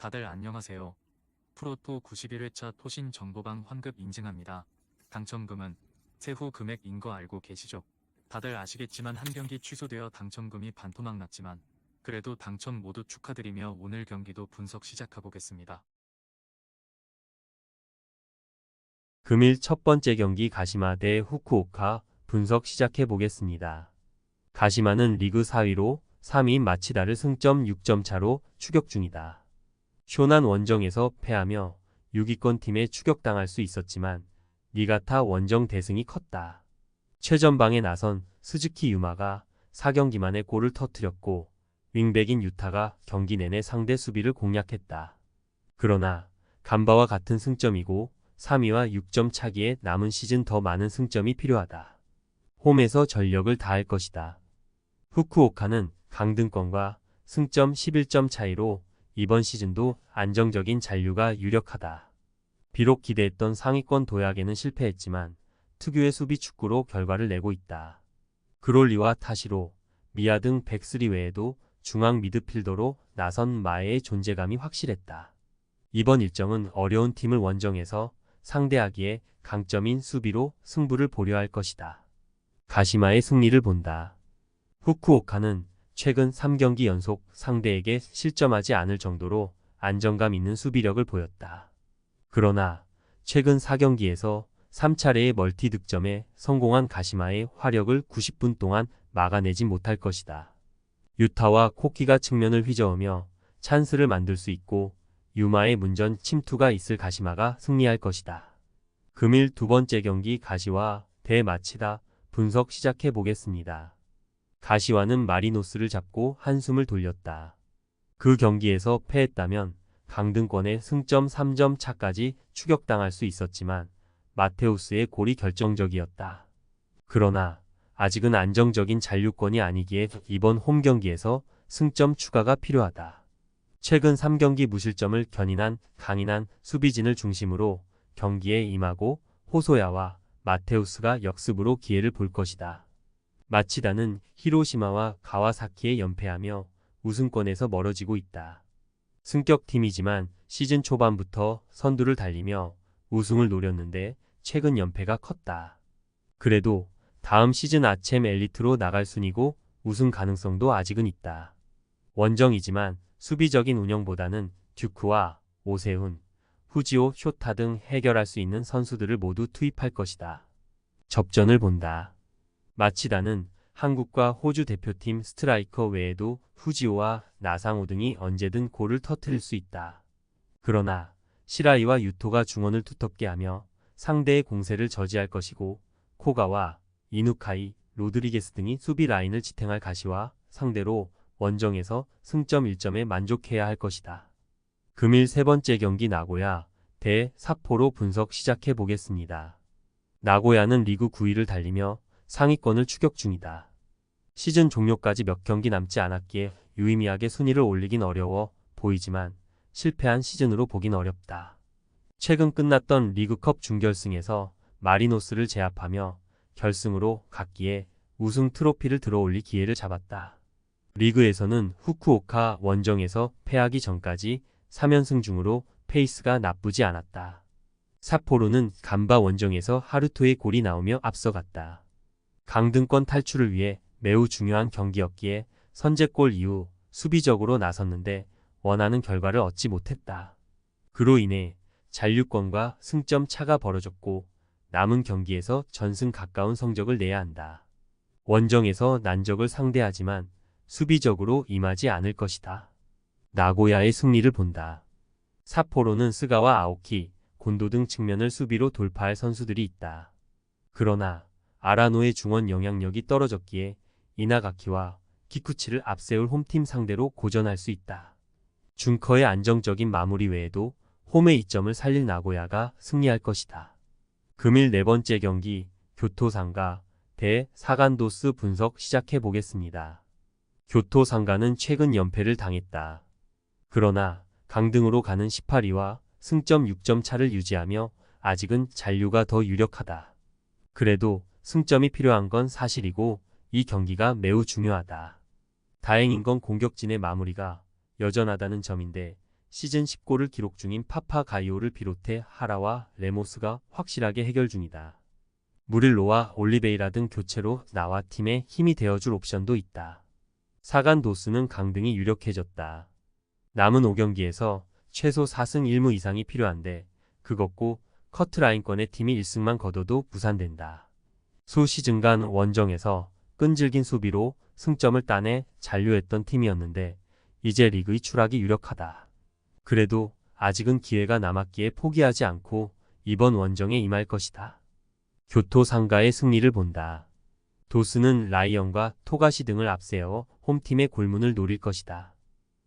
다들 안녕하세요. 프로토 91회차 토신 정보방 환급 인증합니다. 당첨금은 세후 금액인 거 알고 계시죠? 다들 아시겠지만 한 경기 취소되어 당첨금이 반토막 났지만 그래도 당첨 모두 축하드리며 오늘 경기도 분석 시작해보겠습니다. 금일 첫 번째 경기 가시마 대 후쿠오카 분석 시작해 보겠습니다. 가시마는 리그 4위로 3위인 마치다를 승점 6점 차로 추격 중이다. 쇼난 원정에서 패하며 6위권 팀에 추격당할 수 있었지만 니가타 원정 대승이 컸다. 최전방에 나선 스즈키 유마가 4경기 만에 골을 터뜨렸고 윙백인 유타가 경기 내내 상대 수비를 공략했다. 그러나 간바와 같은 승점이고 3위와 6점 차기에 남은 시즌 더 많은 승점이 필요하다. 홈에서 전력을 다할 것이다. 후쿠오카는 강등권과 승점 11점 차이로 이번 시즌도 안정적인 잔류가 유력하다. 비록 기대했던 상위권 도약에는 실패했지만 특유의 수비 축구로 결과를 내고 있다. 그롤리와 타시로, 미아 등 백스리 외에도 중앙 미드필더로 나선 마에의 존재감이 확실했다. 이번 일정은 어려운 팀을 원정에서 상대하기에 강점인 수비로 승부를 보려 할 것이다. 가시마의 승리를 본다. 후쿠오카는 최근 3경기 연속 상대에게 실점하지 않을 정도로 안정감 있는 수비력을 보였다. 그러나 최근 4경기에서 3차례의 멀티 득점에 성공한 가시마의 화력을 90분 동안 막아내지 못할 것이다. 유타와 코키가 측면을 휘저으며 찬스를 만들 수 있고 유마의 문전 침투가 있을 가시마가 승리할 것이다. 금일 두 번째 경기 가시와 대 마치다 분석 시작해 보겠습니다. 가시와는 마리노스를 잡고 한숨을 돌렸다. 그 경기에서 패했다면 강등권의 승점 3점 차까지 추격당할 수 있었지만 마테우스의 골이 결정적이었다. 그러나 아직은 안정적인 잔류권이 아니기에 이번 홈 경기에서 승점 추가가 필요하다. 최근 3경기 무실점을 견인한 강인한 수비진을 중심으로 경기에 임하고 호소야와 마테우스가 역습으로 기회를 볼 것이다. 마치다는 히로시마와 가와사키에 연패하며 우승권에서 멀어지고 있다. 승격팀이지만 시즌 초반부터 선두를 달리며 우승을 노렸는데 최근 연패가 컸다. 그래도 다음 시즌 아챔 엘리트로 나갈 순이고 우승 가능성도 아직은 있다. 원정이지만 수비적인 운영보다는 듀크와 오세훈, 후지오, 쇼타 등 해결할 수 있는 선수들을 모두 투입할 것이다. 접전을 본다. 마치다는 한국과 호주 대표팀 스트라이커 외에도 후지오와 나상호 등이 언제든 골을 터뜨릴 수 있다. 그러나 시라이와 유토가 중원을 두텁게 하며 상대의 공세를 저지할 것이고 코가와 이누카이, 로드리게스 등이 수비 라인을 지탱할 가시와 상대로 원정에서 승점 1점에 만족해야 할 것이다. 금일 세 번째 경기 나고야 대 삿포로 분석 시작해 보겠습니다. 나고야는 리그 9위를 달리며 상위권을 추격 중이다. 시즌 종료까지 몇 경기 남지 않았기에 유의미하게 순위를 올리긴 어려워 보이지만 실패한 시즌으로 보긴 어렵다. 최근 끝났던 리그컵 준결승에서 마리노스를 제압하며 결승으로 갔기에 우승 트로피를 들어올릴 기회를 잡았다. 리그에서는 후쿠오카 원정에서 패하기 전까지 3연승 중으로 페이스가 나쁘지 않았다. 삿포로는 간바 원정에서 하루토의 골이 나오며 앞서갔다. 강등권 탈출을 위해 매우 중요한 경기였기에 선제골 이후 수비적으로 나섰는데 원하는 결과를 얻지 못했다. 그로 인해 잔류권과 승점 차가 벌어졌고 남은 경기에서 전승 가까운 성적을 내야 한다. 원정에서 난적을 상대하지만 수비적으로 임하지 않을 것이다. 나고야의 승리를 본다. 삿포로는 스가와 아오키, 곤도 등 측면을 수비로 돌파할 선수들이 있다. 그러나 아라노의 중원 영향력이 떨어졌기에 이나가키와 키쿠치를 앞세울 홈팀 상대로 고전할 수 있다. 준커의 안정적인 마무리 외에도 홈의 이점을 살릴 나고야가 승리할 것이다. 금일 네 번째 경기 교토상가 대 사간도스 분석 시작해 보겠습니다. 교토상가는 최근 연패를 당했다. 그러나 강등으로 가는 18위와 승점 6점 차를 유지하며 아직은 잔류가 더 유력하다. 그래도 승점이 필요한 건 사실이고 이 경기가 매우 중요하다. 다행인 건 공격진의 마무리가 여전하다는 점인데 시즌 10골을 기록 중인 파파가이오를 비롯해 하라와 레모스가 확실하게 해결 중이다. 무릴로와 올리베이라 등 교체로 나와 팀에 힘이 되어줄 옵션도 있다. 사간 도스는 강등이 유력해졌다. 남은 5경기에서 최소 4승 1무 이상이 필요한데 그것고 커트라인권의 팀이 1승만 거둬도 무산된다. 수시즌간 원정에서 끈질긴 수비로 승점을 따내 잔류했던 팀이었는데 이제 리그의 추락이 유력하다. 그래도 아직은 기회가 남았기에 포기하지 않고 이번 원정에 임할 것이다. 교토 상가의 승리를 본다. 도스는 라이언과 토가시 등을 앞세워 홈팀의 골문을 노릴 것이다.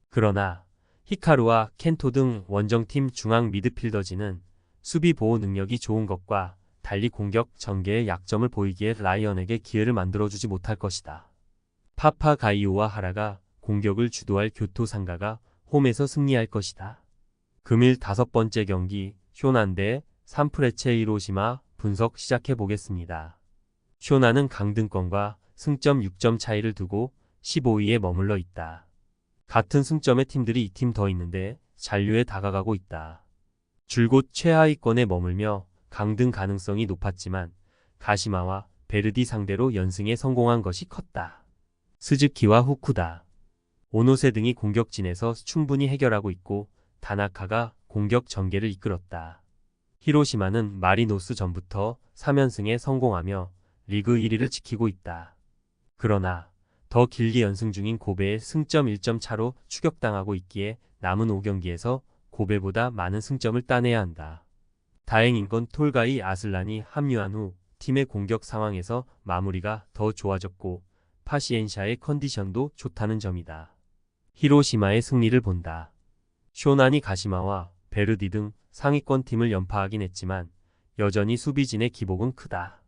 그러나 히카루와 켄토 등 원정팀 중앙 미드필더진은 수비 보호 능력이 좋은 것과 달리 공격 전개의 약점을 보이기에 라이언에게 기회를 만들어주지 못할 것이다. 파파가이오와 하라가 공격을 주도할 교토 상가가 홈에서 승리할 것이다. 금일 5번째 경기 쇼난 대 산프레체 히로시마 분석 시작해 보겠습니다. 쇼나는 강등권과 승점 6점 차이를 두고 15위에 머물러 있다. 같은 승점의 팀들이 2팀 더 있는데 잔류에 다가가고 있다. 줄곧 최하위권에 머물며 강등 가능성이 높았지만 가시마와 베르디 상대로 연승에 성공한 것이 컸다. 스즈키와 후쿠다, 오노세 등이 공격진에서 충분히 해결하고 있고 다나카가 공격 전개를 이끌었다. 히로시마는 마리노스 전부터 3연승에 성공하며 리그 1위를 지키고 있다. 그러나 더 길게 연승 중인 고베의 승점 1점 차로 추격당하고 있기에 남은 5경기에서 고베보다 많은 승점을 따내야 한다. 다행인 건 톨가이 아슬란이 합류한 후 팀의 공격 상황에서 마무리가 더 좋아졌고 파시엔샤의 컨디션도 좋다는 점이다. 히로시마의 승리를 본다. 쇼난이 가시마와 베르디 등 상위권 팀을 연파하긴 했지만 여전히 수비진의 기복은 크다.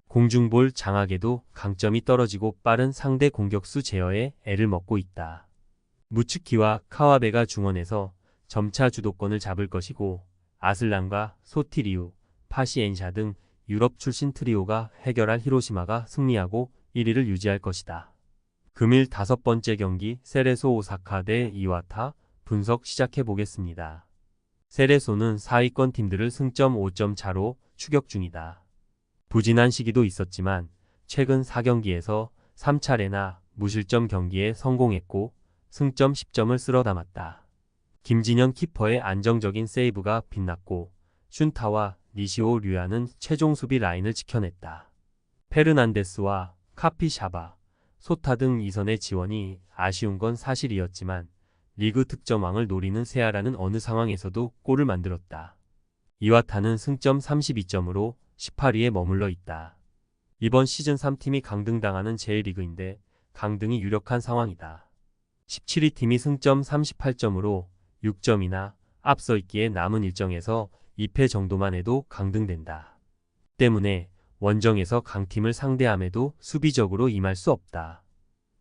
공중볼 장악에도 강점이 떨어지고 빠른 상대 공격수 제어에 애를 먹고 있다. 무츠키와 카와베가 중원에서 점차 주도권을 잡을 것이고 아슬란과 소티리우, 파시엔샤 등 유럽 출신 트리오가 해결할 히로시마가 승리하고 1위를 유지할 것이다. 금일 5번째 경기 세레소 오사카 대 이와타 분석 시작해 보겠습니다. 세레소는 4위권 팀들을 승점 5점 차로 추격 중이다. 부진한 시기도 있었지만 최근 4경기에서 3차례나 무실점 경기에 성공했고 승점 10점을 쓸어 담았다. 김진현 키퍼의 안정적인 세이브가 빛났고 슌타와 니시오 류아는 최종 수비 라인을 지켜냈다. 페르난데스와 카피샤바, 소타 등 이선의 지원이 아쉬운 건 사실이었지만 리그 득점왕을 노리는 세아라는 어느 상황에서도 골을 만들었다. 이와타는 승점 32점으로 18위에 머물러 있다. 이번 시즌 3팀이 강등당하는 제1리그인데 강등이 유력한 상황이다. 17위 팀이 승점 38점으로 6점이나 앞서 있기에 남은 일정에서 2패 정도만 해도 강등된다. 때문에 원정에서 강팀을 상대함에도 수비적으로 임할 수 없다.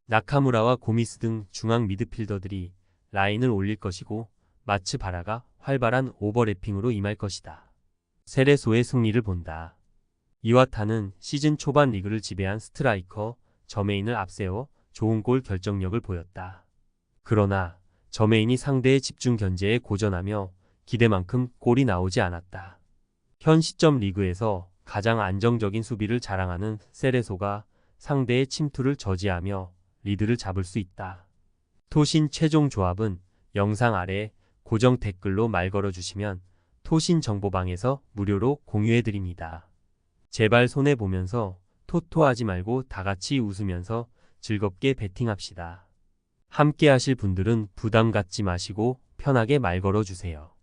나카무라와 고미스 등 중앙 미드필더들이 라인을 올릴 것이고 마츠바라가 활발한 오버래핑으로 임할 것이다. 세레소의 승리를 본다. 이와타는 시즌 초반 리그를 지배한 스트라이커 저메인을 앞세워 좋은 골 결정력을 보였다. 그러나 저메인이 상대의 집중 견제에 고전하며 기대만큼 골이 나오지 않았다. 현 시점 리그에서 가장 안정적인 수비를 자랑하는 세레소가 상대의 침투를 저지하며 리드를 잡을 수 있다. 토신 최종 조합은 영상 아래 고정 댓글로 말 걸어주시면 토신 정보방에서 무료로 공유해드립니다. 제발 손해보면서 토토하지 말고 다같이 웃으면서 즐겁게 베팅합시다. 함께 하실 분들은 부담 갖지 마시고 편하게 말 걸어주세요.